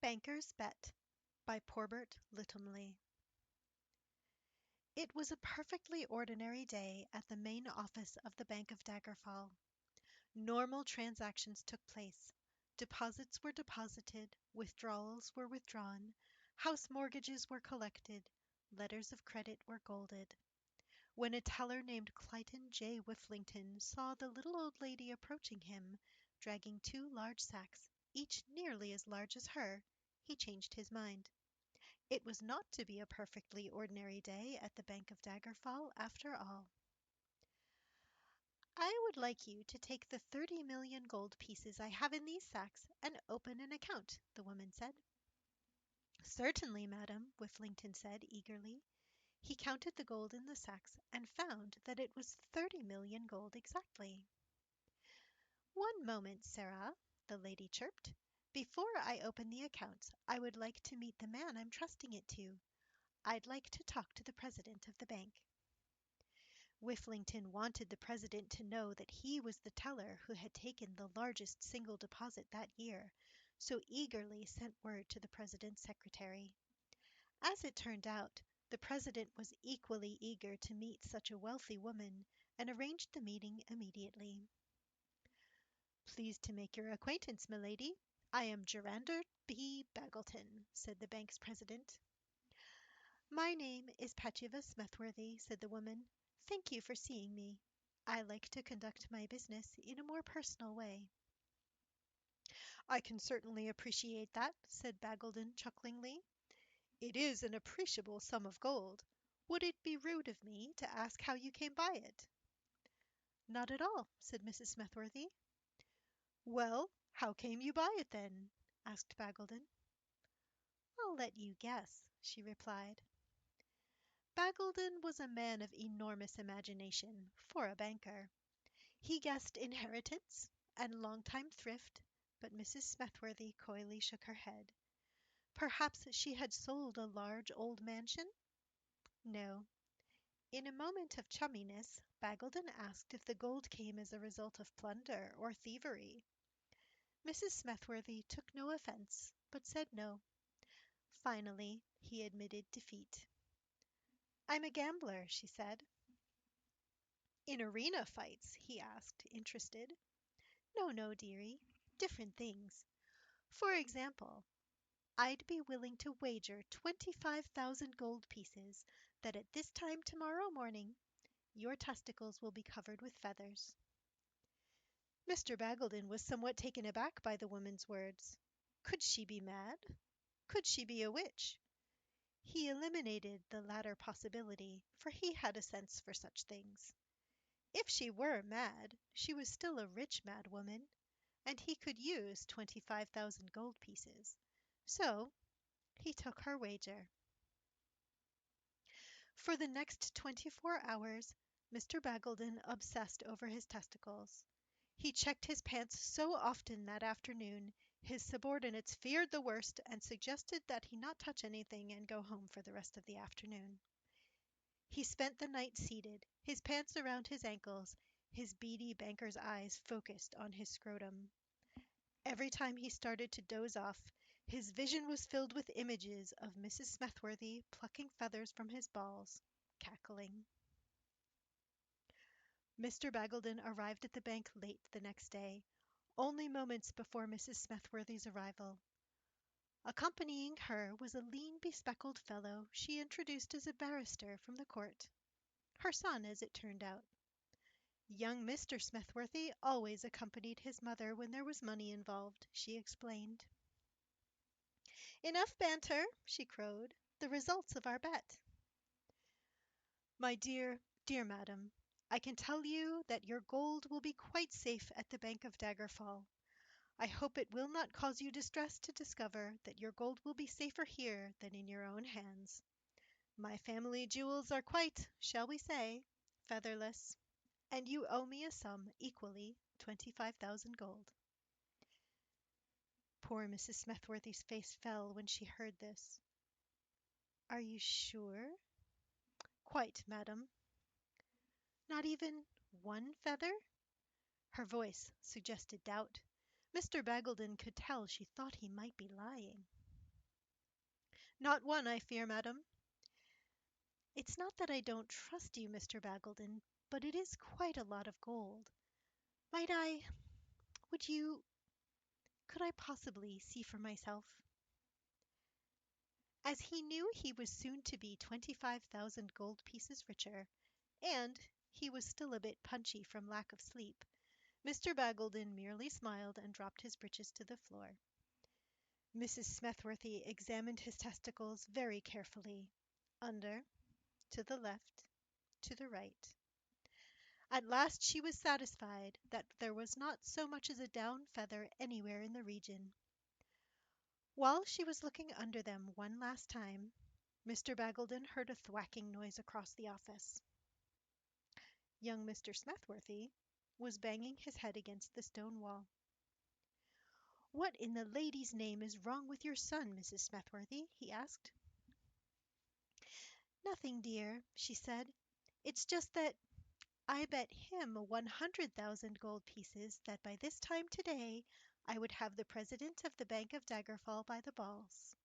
Banker's Bet by Porbert Littomley. It was a perfectly ordinary day at the main office of the Bank of Daggerfall. Normal transactions took place. Deposits were deposited, withdrawals were withdrawn, house mortgages were collected, letters of credit were golded. When a teller named Clyton J. Whifflington saw the little old lady approaching him, dragging two large sacks, each nearly as large as her, he changed his mind. It was not to be a perfectly ordinary day at the Bank of Daggerfall, after all. "I would like you to take the 30,000,000 gold pieces I have in these sacks and open an account," the woman said. "Certainly, madam," Whifflington said eagerly. He counted the gold in the sacks and found that it was 30,000,000 gold exactly. "One moment, Sarah," the lady chirped. "Before I open the account, I would like to meet the man I'm trusting it to. I'd like to talk to the president of the bank." Whifflington wanted the president to know that he was the teller who had taken the largest single deposit that year, so eagerly sent word to the president's secretary. As it turned out, the president was equally eager to meet such a wealthy woman, and arranged the meeting immediately. "Pleased to make your acquaintance, milady. I am Gerander B. Baggleton," said the bank's president. "My name is Petula Smethworthy," said the woman. "Thank you for seeing me. I like to conduct my business in a more personal way." "I can certainly appreciate that," said Baggleton chucklingly. "It is an appreciable sum of gold. Would it be rude of me to ask how you came by it?" "Not at all," said Mrs. Smethworthy. "Well, how came you by it, then?" asked Baggleton. "I'll let you guess," she replied. Baggleton was a man of enormous imagination, for a banker. He guessed inheritance and long-time thrift, but Mrs. Smethworthy coyly shook her head. Perhaps she had sold a large old mansion? No. In a moment of chumminess, Baggleton asked if the gold came as a result of plunder or thievery. Mrs. Smethworthy took no offense, but said no. Finally, he admitted defeat. "I'm a gambler," she said. "In arena fights?" he asked, interested. "No, no, dearie. Different things. For example, I'd be willing to wager 25,000 gold pieces that at this time tomorrow morning your testicles will be covered with feathers." Mr. Baggleton was somewhat taken aback by the woman's words. Could she be mad? Could she be a witch? He eliminated the latter possibility, for he had a sense for such things. If she were mad, she was still a rich mad woman, and he could use 25,000 gold pieces. So he took her wager. For the next 24 hours, Mr. Baggleton obsessed over his testicles. He checked his pants so often that afternoon, his subordinates feared the worst and suggested that he not touch anything and go home for the rest of the afternoon. He spent the night seated, his pants around his ankles, his beady banker's eyes focused on his scrotum. Every time he started to doze off, his vision was filled with images of Mrs. Smethworthy plucking feathers from his balls, cackling. Mr. Baggleton arrived at the bank late the next day, only moments before Mrs. Smethworthy's arrival. Accompanying her was a lean, bespectacled fellow she introduced as a barrister from the court. Her son, as it turned out. Young Mr. Smethworthy always accompanied his mother when there was money involved, she explained. "Enough banter," she crowed. "The results of our bet." "My dear, dear madam, I can tell you that your gold will be quite safe at the Bank of Daggerfall. I hope it will not cause you distress to discover that your gold will be safer here than in your own hands. My family jewels are quite, shall we say, featherless, and you owe me a sum equally 25,000 gold." Poor Mrs. Smethworthy's face fell when she heard this. "Are you sure?" "Quite, madam." "Not even one feather?" Her voice suggested doubt. Mr. Baggleton could tell she thought he might be lying. Not one, I fear, madam. It's not that I don't trust you, Mr. Bagleton, but it is quite a lot of gold. Might I, would you, could I possibly see for myself? As he knew he was soon to be 25,000 gold pieces richer, and he was still a bit punchy from lack of sleep, Mr. Bagleton merely smiled and dropped his breeches to the floor. Mrs. Smethworthy examined his testicles very carefully, under, to the left, to the right. At last she was satisfied that there was not so much as a down feather anywhere in the region. While she was looking under them one last time, Mr. Bagleton heard a thwacking noise across the office. Young Mr. Smethworthy was banging his head against the stone wall. "What in the lady's name is wrong with your son, Mrs. Smethworthy?" he asked. "Nothing, dear," she said. "It's just that I bet him 100,000 gold pieces that by this time today I would have the president of the Bank of Daggerfall by the balls."